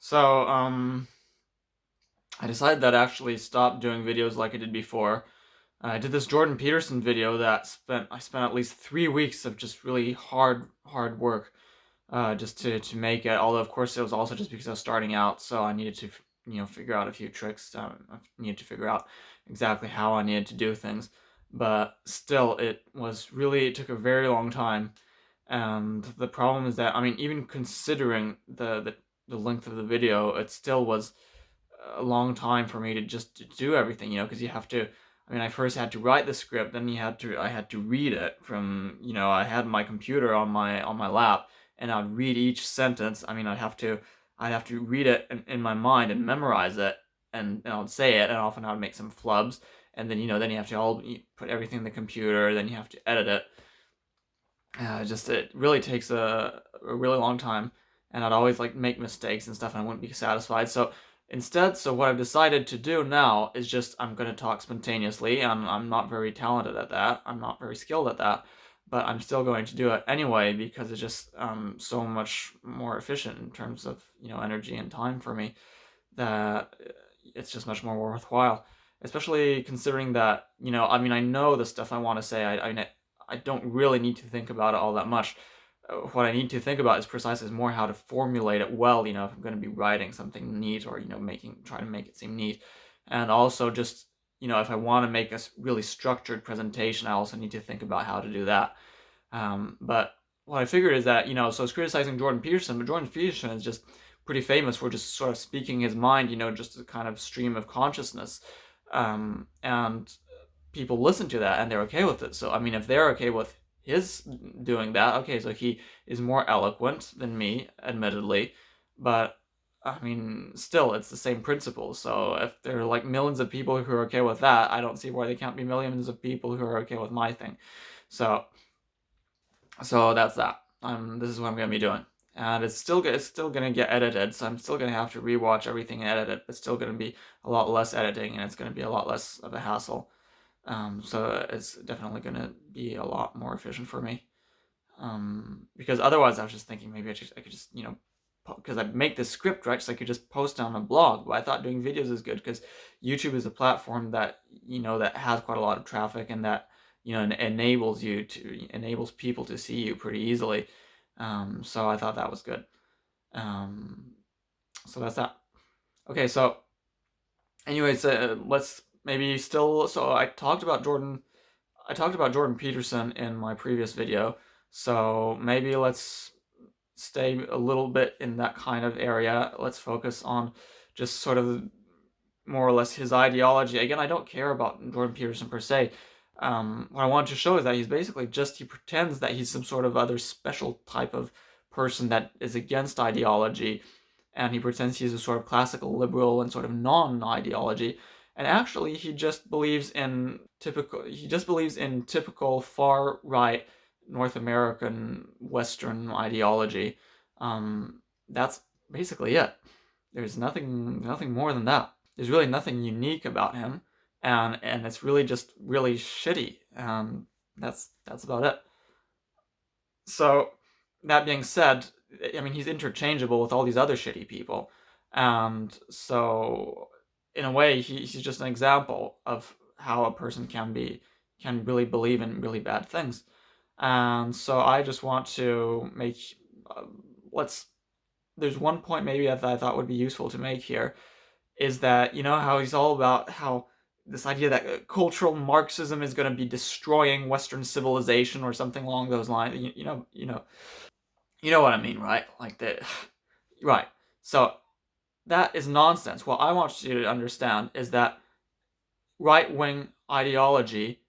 So, I decided that I actually stopped doing videos like I did before. I did this Jordan Peterson video that I spent at least 3 weeks of just really hard work, just to make it. Although of course it was also just because I was starting out, so I needed to figure out a few tricks. I needed to figure out exactly how I needed to do things. But still, it took a very long time. And the problem is that, I mean, even considering the length of the video, it still was a long time for me to just to do everything, because you have to. I mean, I first had to write the script, then I had to read it from, I had my computer on my lap, and I'd read each sentence. I mean, I'd have to read it in my mind and memorize it, and I'd say it, and often I would make some flubs, and then then you have to put everything in the computer, then you have to edit it. Just it really takes a really long time, and I'd always like make mistakes and stuff, and I wouldn't be satisfied. So what I've decided to do now is just I'm gonna talk spontaneously, and I'm not very talented at that. I'm not very skilled at that, but I'm still going to do it anyway because it's just so much more efficient in terms of energy and time for me that it's just much more worthwhile. Especially considering that I mean I know the stuff I want to say. I don't really need to think about it all that much. What I need to think about is precisely more how to formulate it well. If I'm going to be writing something neat, or try to make it seem neat, and also just if I want to make a really structured presentation, I also need to think about how to do that. But what I figured is that so it's criticizing Jordan Peterson, but Jordan Peterson is just pretty famous for just sort of speaking his mind, just a kind of stream of consciousness, and people listen to that and they're okay with it. So I mean, if they're okay with his doing that, okay, so he is more eloquent than me, admittedly, but I mean, still, it's the same principle. So if there are like millions of people who are okay with that, I don't see why they can't be millions of people who are okay with my thing. So, so that's that. This is what I'm gonna be doing, and it's still gonna get edited. So I'm still gonna have to rewatch everything and edit it. It's still gonna be a lot less editing, and it's gonna be a lot less of a hassle. So it's definitely going to be a lot more efficient for me. Because otherwise I was just thinking maybe I could just, because I make this script, right? So I could just post on a blog. But I thought doing videos is good because YouTube is a platform that, that has quite a lot of traffic, and that, enables people to see you pretty easily. So I thought that was good. So that's that. Okay, so anyways, let's maybe still. So I talked about Jordan Peterson in my previous video, so maybe let's stay a little bit in that kind of area. Let's focus on just sort of more or less his ideology. Again, I don't care about Jordan Peterson per se. What I want to show is that he pretends that he's some sort of other special type of person that is against ideology, and he pretends he's a sort of classical liberal and sort of non-ideology. And actually, he just believes in typical far right North American Western ideology. That's basically it. There's nothing more than that. There's really nothing unique about him, and it's really just really shitty. That's about it. So that being said, I mean, he's interchangeable with all these other shitty people, and so in a way, he's just an example of how a person can really believe in really bad things. And so I just want to make uh, let's. There's one point maybe that I thought would be useful to make here, is that how he's all about how this idea that cultural Marxism is going to be destroying Western civilization or something along those lines. You know what I mean, right? Like that, right? So that is nonsense. What I want you to understand is that right wing ideology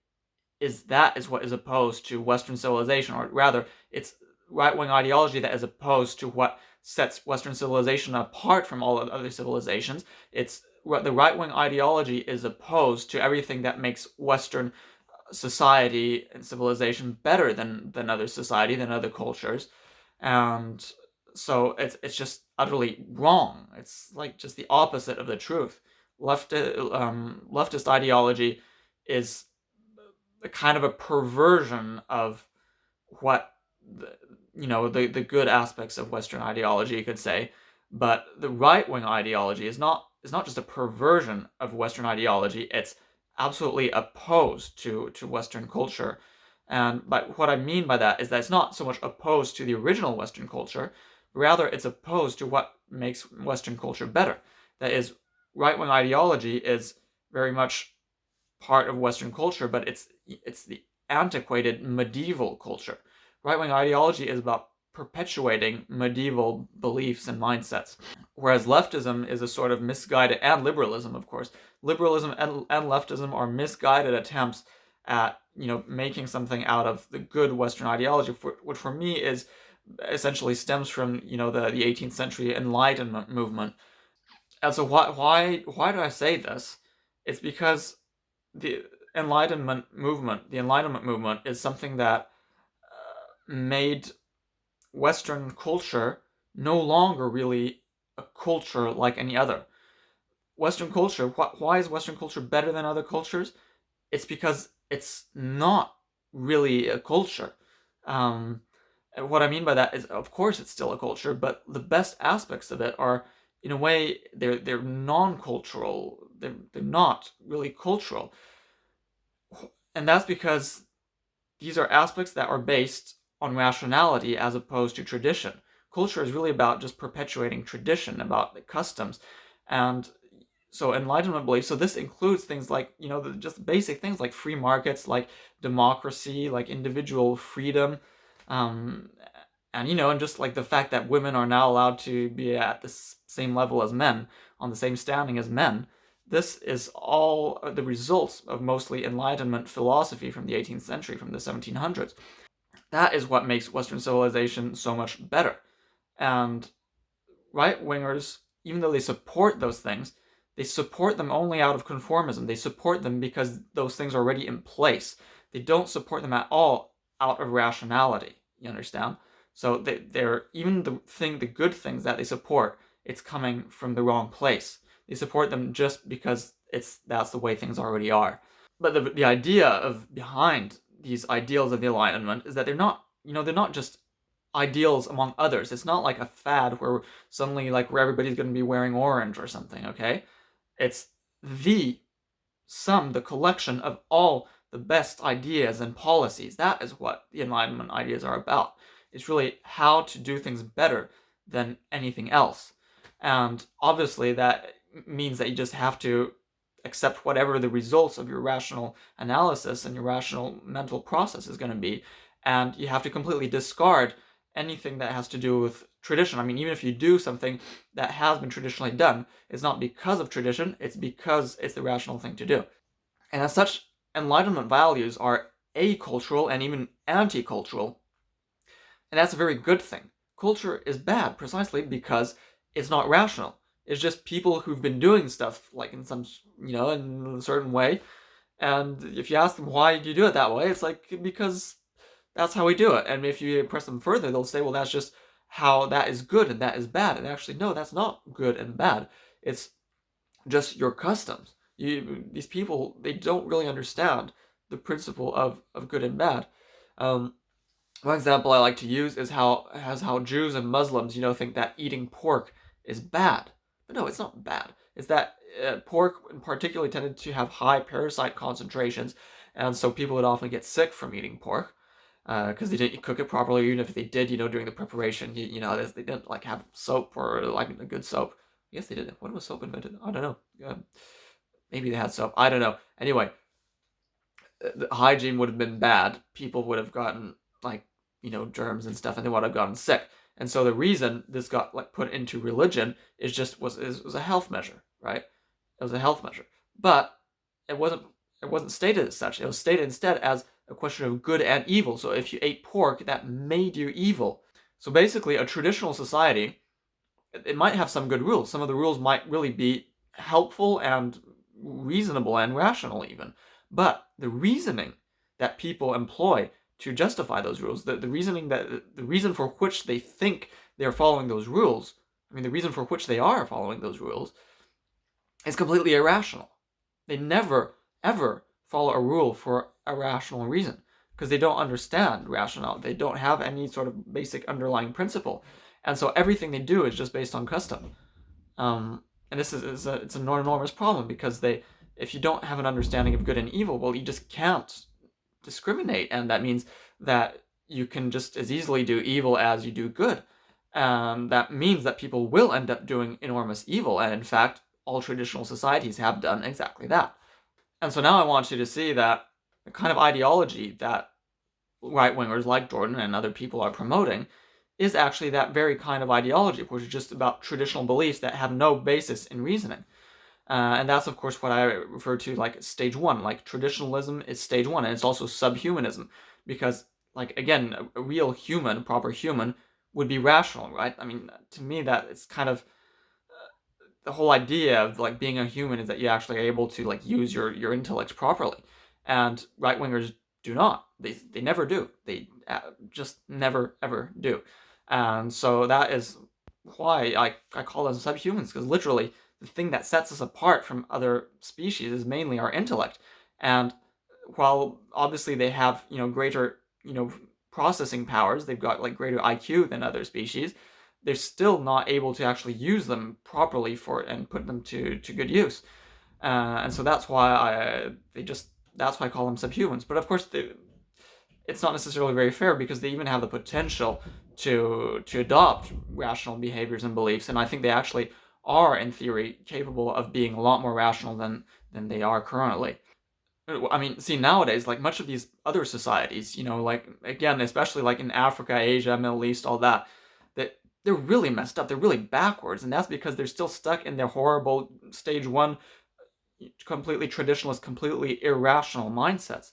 is what is opposed to Western civilization, or rather, it's right wing ideology that is opposed to what sets Western civilization apart from all other civilizations. It's the right wing ideology is opposed to everything that makes Western society and civilization better than other society, than other cultures. And so it's just utterly wrong. It's like just the opposite of the truth. Leftist ideology is a kind of a perversion of what the good aspects of Western ideology, you could say. But the right-wing ideology is not just a perversion of Western ideology. It's absolutely opposed to Western culture. And but what I mean by that is that it's not so much opposed to the original Western culture, rather it's opposed to what makes Western culture better. That is, right-wing ideology is very much part of Western culture, but it's the antiquated medieval culture. Right-wing ideology is about perpetuating medieval beliefs and mindsets, whereas leftism is a sort of misguided, and liberalism, of course, liberalism and leftism are misguided attempts at making something out of the good Western ideology, which for me is essentially stems from the 18th century Enlightenment movement. And so why do I say this? It's because the Enlightenment movement is something that made Western culture no longer really a culture like any other. Western culture, why is Western culture better than other cultures? It's because it's not really a culture. And what I mean by that is, of course, it's still a culture, but the best aspects of it are, in a way, they're non-cultural. They're not really cultural, and that's because these are aspects that are based on rationality as opposed to tradition. Culture is really about just perpetuating tradition, about the customs, and so Enlightenment beliefs. So this includes things like just basic things like free markets, like democracy, like individual freedom, um, and just like the fact that women are now allowed to be at the same level as men, on the same standing as men. This is all the results of mostly Enlightenment philosophy from the 18th century, from the 1700s. That is what makes Western civilization so much better. And right-wingers, even though they support those things, they support them only out of conformism. They support them because those things are already in place. They don't support them at all out of rationality. You understand? So they're even the good things that they support, it's coming from the wrong place. They support them just because that's the way things already are. But the idea of behind these ideals of the Enlightenment is that they're not just ideals among others. It's not like a fad where suddenly where everybody's going to be wearing orange or something, okay? It's the the collection of all the best ideas and policies. That is what the Enlightenment ideas are about. It's really how to do things better than anything else. And obviously that means that you just have to accept whatever the results of your rational analysis and your rational mental process is going to be. And you have to completely discard anything that has to do with tradition. I mean, even if you do something that has been traditionally done, it's not because of tradition, it's because it's the rational thing to do. And as such, Enlightenment values are acultural and even anti-cultural, and that's a very good thing. Culture is bad precisely because it's not rational. It's just people who've been doing stuff like in some, in a certain way, and if you ask them why do you do it that way, it's like because that's how we do it. And if you press them further, they'll say, well, that's just how that is good and that is bad. And actually, no, that's not good and bad. It's just your customs. These people, they don't really understand the principle of good and bad. One example I like to use is how Jews and Muslims, think that eating pork is bad. But no, it's not bad. It's that pork in particular tended to have high parasite concentrations, and so people would often get sick from eating pork because they didn't cook it properly. Even if they did, during the preparation, they didn't have soap or a good soap. Yes, they did. When was soap invented? I don't know. Maybe they had soap. I don't know. Anyway, the hygiene would have been bad. People would have gotten germs and stuff, and they would have gotten sick. And so the reason this got put into religion is just was a health measure, right? It was a health measure, but it wasn't stated as such. It was stated instead as a question of good and evil. So if you ate pork, that made you evil. So basically, a traditional society, it might have some good rules. Some of the rules might really be helpful and reasonable and rational even. But the reasoning that people employ to justify those rules, the reason for which they think they're following those rules, the reason for which they are following those rules is completely irrational. They never, ever follow a rule for a rational reason because they don't understand rationality. They don't have any sort of basic underlying principle. And so everything they do is just based on custom. And this it's an enormous problem, because if you don't have an understanding of good and evil, well, you just can't discriminate, and that means that you can just as easily do evil as you do good. And that means that people will end up doing enormous evil, and in fact, all traditional societies have done exactly that. And so now I want you to see that the kind of ideology that right-wingers like Jordan and other people are promoting is actually that very kind of ideology, which is just about traditional beliefs that have no basis in reasoning. And that's, of course, what I refer to like stage one. Like, traditionalism is stage one, and it's also subhumanism, because, like, again, a real human, a proper human, would be rational, right? I mean, to me, that it's kind of the whole idea of like being a human is that you actually are able to like use your intellect properly, and right wingers do not. They never do. They just never ever do, and so that is why I call them subhumans, because literally the thing that sets us apart from other species is mainly our intellect. And while obviously they have greater processing powers, they've got like greater IQ than other species, they're still not able to actually use them properly for and put them to good use. And so that's why I call them subhumans. But of course, it's not necessarily very fair, because they even have the potential to adopt rational behaviors and beliefs, and I think they actually are, in theory, capable of being a lot more rational than they are currently. I mean, see, nowadays, like much of these other societies, like, again, especially like in Africa, Asia, Middle East, all that, they're really messed up. They're really backwards, and that's because they're still stuck in their horrible stage one, completely traditionalist, completely irrational mindsets,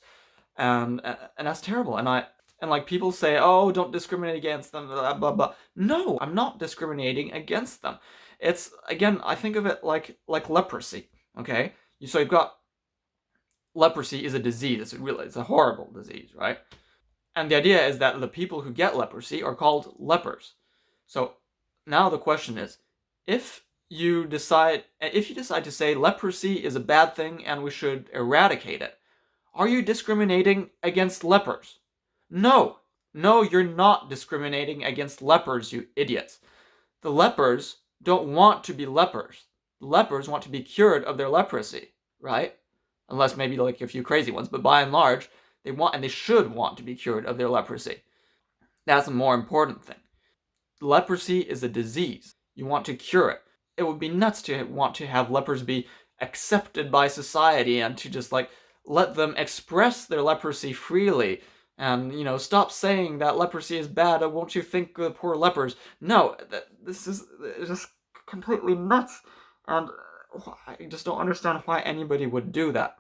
and that's terrible. And like people say, oh, don't discriminate against them, blah blah blah. No, I'm not discriminating against them. It's, again, I think of it like leprosy. Okay, so you've got leprosy is a disease. It's a horrible disease, right? And the idea is that the people who get leprosy are called lepers. So now the question is, if you decide to say leprosy is a bad thing and we should eradicate it, are you discriminating against lepers? No. No, you're not discriminating against lepers, you idiots. The lepers don't want to be lepers. The lepers want to be cured of their leprosy, right? Unless maybe like a few crazy ones, but by and large, they want and they should want to be cured of their leprosy. That's a more important thing. Leprosy is a disease. You want to cure it. It would be nuts to want to have lepers be accepted by society and to just like let them express their leprosy freely, and stop saying that leprosy is bad. Won't you think of the poor lepers? No, this is just completely nuts, and I just don't understand why anybody would do that.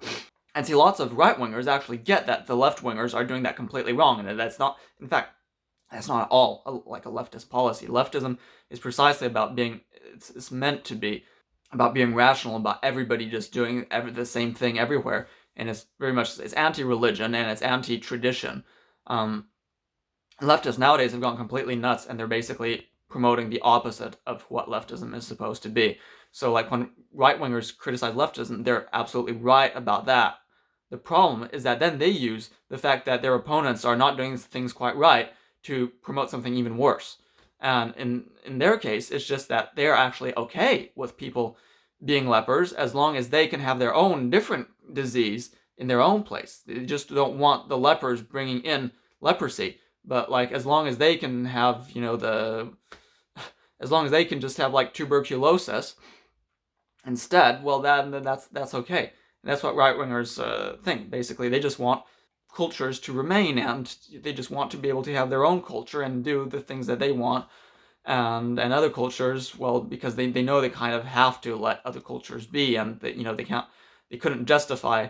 And see, lots of right-wingers actually get that the left-wingers are doing that completely wrong, and that's not, in fact, that's not at all like a leftist policy. Leftism is precisely about being, it's meant to be about being rational, about everybody just doing the same thing everywhere, and it's very much, it's anti-religion and it's anti-tradition. Leftists nowadays have gone completely nuts, and they're basically promoting the opposite of what leftism is supposed to be. So like when right-wingers criticize leftism, they're absolutely right about that. The problem is that then they use the fact that their opponents are not doing things quite right to promote something even worse. And in their case, it's just that they're actually okay with people being lepers as long as they can have their own different disease in their own place. They just don't want the lepers bringing in leprosy. But like, as long as they can have, as long as they can just have like tuberculosis instead, well, then that's okay. And that's what right-wingers think. Basically, they just want cultures to remain, and they just want to be able to have their own culture and do the things that they want. And other cultures, well, because they know they kind of have to let other cultures be, and they couldn't justify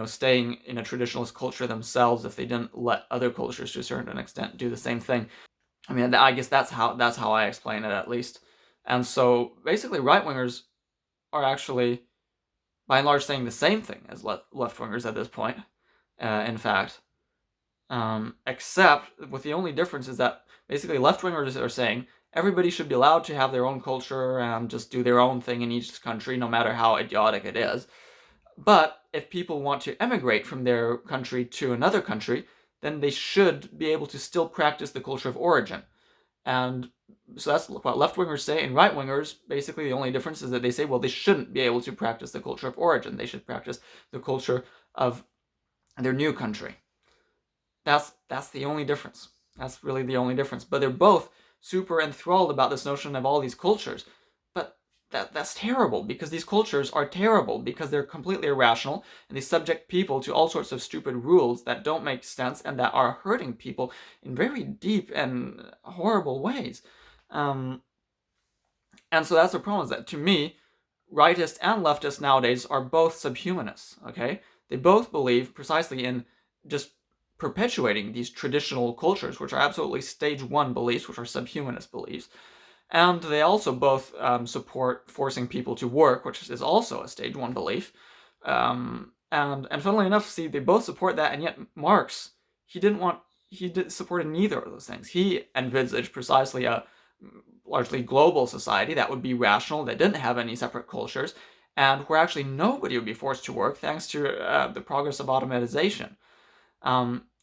staying in a traditionalist culture themselves if they didn't let other cultures to a certain extent do the same thing. I mean, I guess that's how I explain it, at least. And so basically, right-wingers are actually by and large saying the same thing as left-wingers at this point, in fact, except with the only difference is that basically left-wingers are saying everybody should be allowed to have their own culture and just do their own thing in each country, no matter how idiotic it is. But if people want to emigrate from their country to another country, then they should be able to still practice the culture of origin. And So that's what left-wingers say, and right-wingers, basically the only difference is that they say, well, they shouldn't be able to practice the culture of origin. They should practice the culture of their new country. That's the only difference. That's really the only difference. But they're both super enthralled about this notion of all these cultures. But that's terrible, because these cultures are terrible because they're completely irrational, and they subject people to all sorts of stupid rules that don't make sense and that are hurting people in very deep and horrible ways. Um, and so that's the problem, is that, to me, rightists and leftists nowadays are both subhumanists, okay? They both believe precisely in just perpetuating these traditional cultures, which are absolutely stage one beliefs, which are subhumanist beliefs. And they also both support forcing people to work, which is also a stage one belief. And funnily enough, see, they both support that, and yet Marx, he supported neither of those things. He envisaged precisely a largely global society that would be rational, that didn't have any separate cultures, and where actually nobody would be forced to work thanks to the progress of automatization.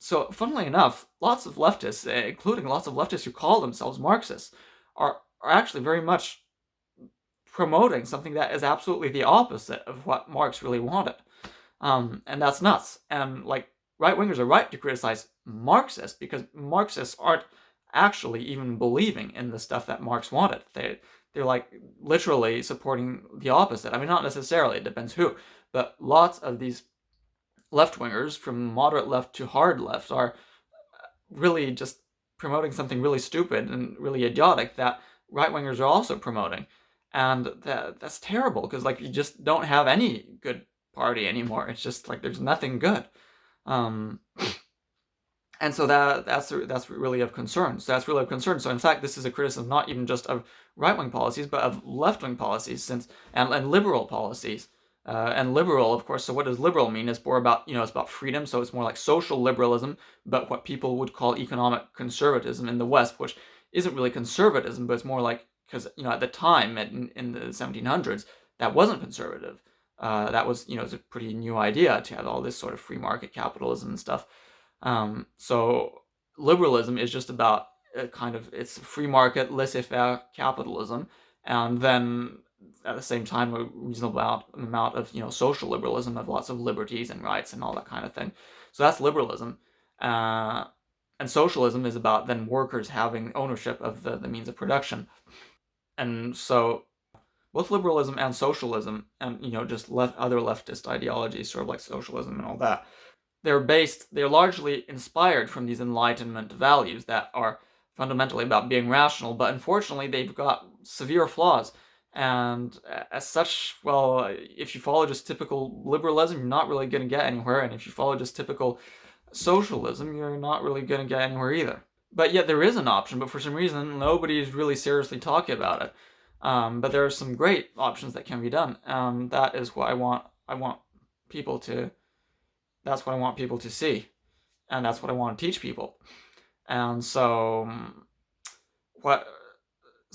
So, funnily enough, lots of leftists, including lots of leftists who call themselves Marxists, are actually very much promoting something that is absolutely the opposite of what Marx really wanted. And that's nuts. And, like, right-wingers are right to criticize Marxists, because Marxists aren't actually even believing in the stuff that Marx wanted. They're like literally supporting the opposite. I mean, not necessarily, it depends who, but lots of these left-wingers, from moderate left to hard left, are really just promoting something really stupid and really idiotic that right-wingers are also promoting. And that's terrible, because, like, you just don't have any good party anymore. It's just like there's nothing good. And so that's really of concern. So that's really of concern. So in fact, this is a criticism not even just of right-wing policies, but of left-wing policies, and liberal policies. And liberal, of course. So what does liberal mean? It's more about, it's about freedom. So it's more like social liberalism, but what people would call economic conservatism in the West, which isn't really conservatism, but it's more like, because at the time in the 1700s, that wasn't conservative. That was it was a pretty new idea to have all this sort of free market capitalism and stuff. So liberalism is just about it's free market, laissez-faire capitalism, and then at the same time a reasonable amount of social liberalism, of lots of liberties and rights and all that kind of thing. So that's liberalism. And socialism is about then workers having ownership of the means of production. And so both liberalism and socialism, and just other leftist ideologies, sort of like socialism and all that, they're largely inspired from these Enlightenment values that are fundamentally about being rational, but unfortunately they've got severe flaws. And as such, well, if you follow just typical liberalism, you're not really going to get anywhere. And if you follow just typical socialism, you're not really going to get anywhere either. But yet there is an option, but for some reason nobody is really seriously talking about it. But there are some great options that can be done. That is what I want people to. That's what I want people to see, and that's what I want to teach people. And so, what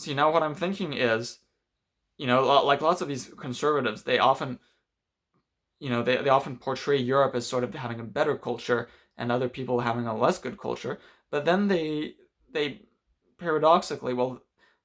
I'm thinking is, like lots of these conservatives, they often, they often portray Europe as sort of having a better culture and other people having a less good culture. But then they paradoxically, well,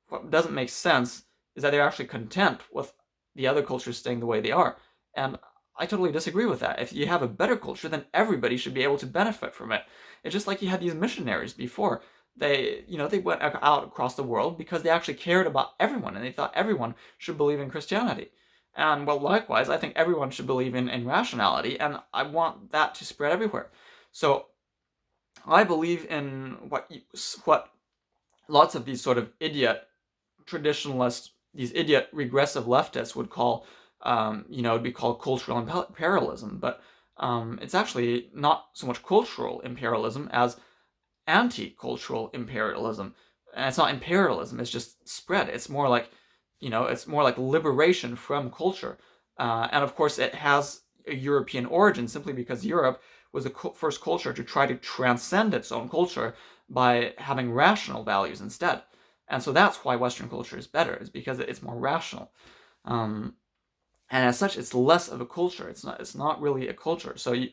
what doesn't make sense is that they're actually content with the other cultures staying the way they are. And I totally disagree with that. If you have a better culture, then everybody should be able to benefit from it. It's just like you had these missionaries before. They went out across the world because they actually cared about everyone, and they thought everyone should believe in Christianity. And, well, likewise, I think everyone should believe in rationality, and I want that to spread everywhere. So, I believe in what lots of these sort of idiot traditionalists, these idiot regressive leftists would call, it'd be called cultural imperialism, but it's actually not so much cultural imperialism as anti-cultural imperialism. And it's not imperialism, it's just spread. It's more like, liberation from culture. And of course it has a European origin simply because Europe was the first culture to try to transcend its own culture by having rational values instead. And so that's why Western culture is better, is because it's more rational. And as such, it's less of a culture. It's not really a culture. So you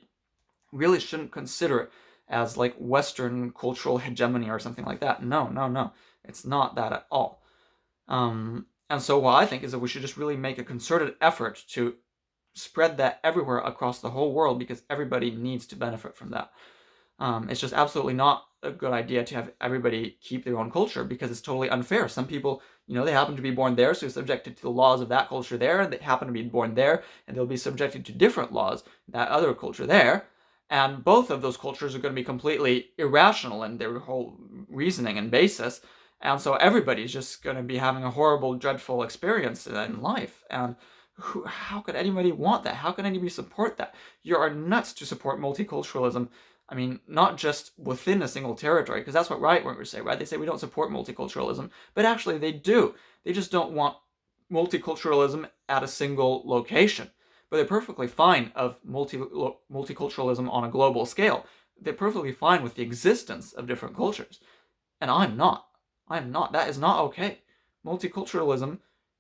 really shouldn't consider it as like Western cultural hegemony or something like that. No, no, no. It's not that at all. And so what I think is that we should just really make a concerted effort to spread that everywhere across the whole world, because everybody needs to benefit from that. It's just absolutely not a good idea to have everybody keep their own culture, because it's totally unfair. Some people, they happen to be born there, so they're subjected to the laws of that culture there, and they happen to be born there, and they'll be subjected to different laws, that other culture there. And both of those cultures are going to be completely irrational in their whole reasoning and basis. And so everybody's just going to be having a horrible, dreadful experience in life. And how could anybody want that? How can anybody support that? You are nuts to support multiculturalism. I mean, not just within a single territory, because that's what right-wingers say, right? They say we don't support multiculturalism, but actually they do. They just don't want multiculturalism at a single location. But they're perfectly fine of multiculturalism on a global scale. They're perfectly fine with the existence of different cultures. And I'm not. I'm not. That is not okay. Multiculturalism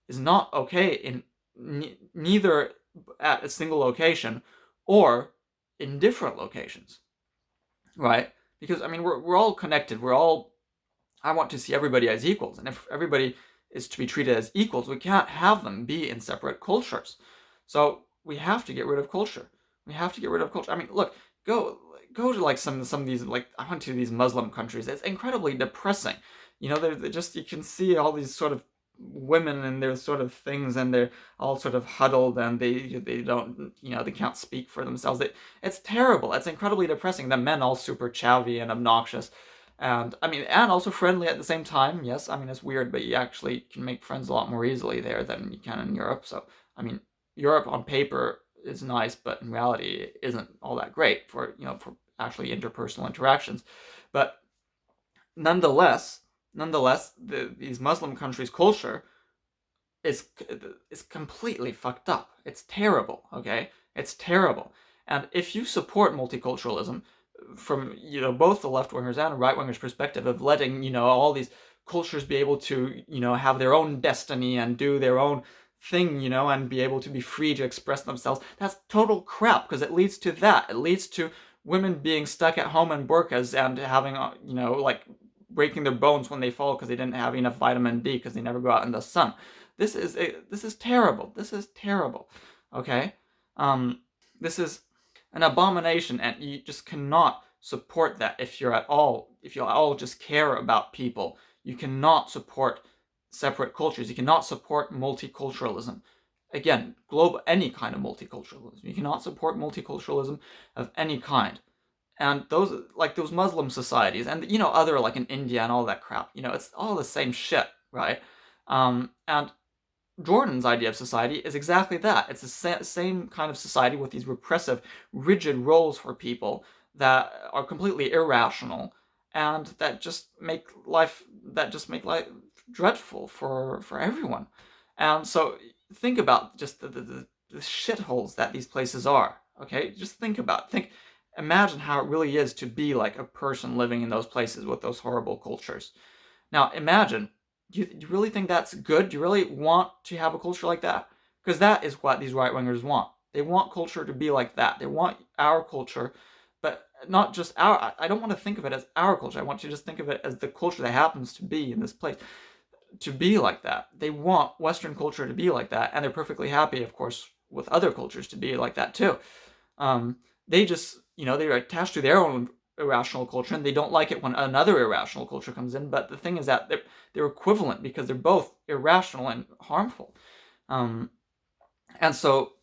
is not okay in neither at a single location or in different locations. Right? Because, I mean, we're all connected. I want to see everybody as equals. And if everybody is to be treated as equals, we can't have them be in separate cultures. So we have to get rid of culture. We have to get rid of culture. I mean, look, go to like some of these, like, I went to these Muslim countries. It's incredibly depressing. They're just, you can see all these sort of women and their sort of things, and they're all sort of huddled, and they don't, they can't speak for themselves. It's terrible. It's incredibly depressing. The men all super chavvy and obnoxious, and I mean, and also friendly at the same time. Yes, I mean, it's weird, but you actually can make friends a lot more easily there than you can in Europe. So I mean, Europe on paper is nice, but in reality it isn't all that great for actually interpersonal interactions. But nonetheless, these Muslim countries' culture is completely fucked up. It's terrible, okay? It's terrible. And if you support multiculturalism from, both the left-wingers and right-wingers' perspective of letting, all these cultures be able to, have their own destiny and do their own thing, and be able to be free to express themselves, that's total crap, because it leads to that. It leads to women being stuck at home in burqas and having, like, breaking their bones when they fall because they didn't have enough vitamin D because they never go out in the sun. This is terrible. This is terrible. Okay? This is an abomination, and you just cannot support that if you all just care about people. You cannot support separate cultures. You cannot support multiculturalism. Again, any kind of multiculturalism. You cannot support multiculturalism of any kind. And those Muslim societies, and other, like in India and all that crap, it's all the same shit, right? And Jordan's idea of society is exactly that. It's the same kind of society with these repressive, rigid roles for people that are completely irrational, and that just make life dreadful for everyone. And so think about just the shitholes that these places are. Okay, just think about it. Imagine how it really is to be like a person living in those places with those horrible cultures. Now imagine, do you really think that's good? Do you really want to have a culture like that? Because that is what these right-wingers want. They want culture to be like that. They want our culture, but not just I don't want to think of it as our culture. I want you to just think of it as the culture that happens to be in this place, to be like that. They want Western culture to be like that, and they're perfectly happy, of course, with other cultures to be like that too. They just, they're attached to their own irrational culture, and they don't like it when another irrational culture comes in. But the thing is that they're equivalent, because they're both irrational and harmful. And so,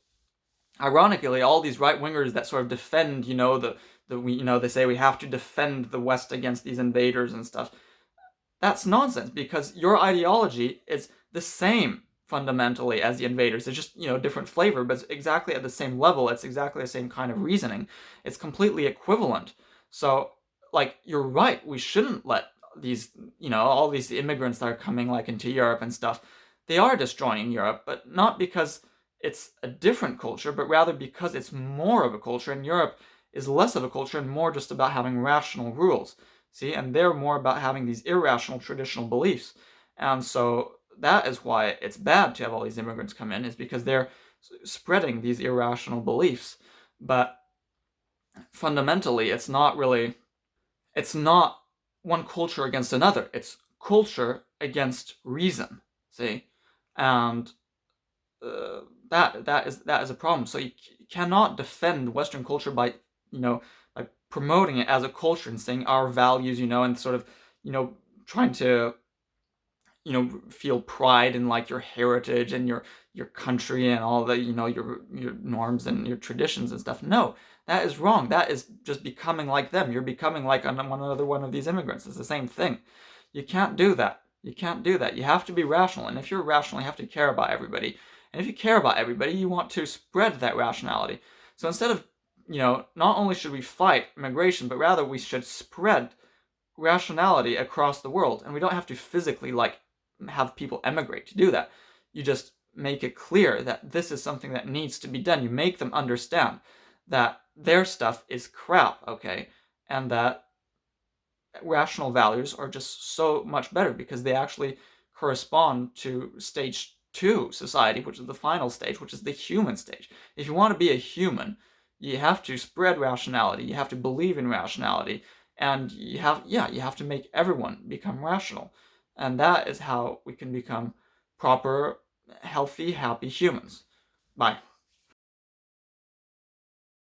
ironically, all these right-wingers that sort of defend, they say we have to defend the West against these invaders and stuff. That's nonsense, because your ideology is the same fundamentally as the invaders. It's just, different flavor, but it's exactly at the same level. It's exactly the same kind of reasoning. It's completely equivalent. So, like, you're right. We shouldn't let these, all these immigrants that are coming, like, into Europe and stuff, they are destroying Europe, but not because it's a different culture, but rather because it's more of a culture, and Europe is less of a culture and more just about having rational rules. See, and they're more about having these irrational traditional beliefs. And so that is why it's bad to have all these immigrants come in, is because they're spreading these irrational beliefs. But fundamentally, it's not really It's not one culture against another. It's culture against reason. See, and that is a problem. So you cannot defend Western culture by by promoting it as a culture and saying our values, and sort of trying to feel pride in like your heritage and your country and all the your norms and your traditions and stuff. No, that is wrong. That is just becoming like them. You're becoming like another one of these immigrants. It's the same thing. You can't do that. You can't do that. You have to be rational, and if you're rational, you have to care about everybody. And if you care about everybody, you want to spread that rationality. So instead of not only should we fight immigration, but rather we should spread rationality across the world. And we don't have to physically like have people emigrate to do that. You just make it clear that this is something that needs to be done. You make them understand that their stuff is crap, okay? And that rational values are just so much better because they actually correspond to stage 2 society, which is the final stage, which is the human stage. If you want to be a human, you have to spread rationality, you have to believe in rationality, and you have to make everyone become rational. And that is how we can become proper, healthy, happy humans. Bye.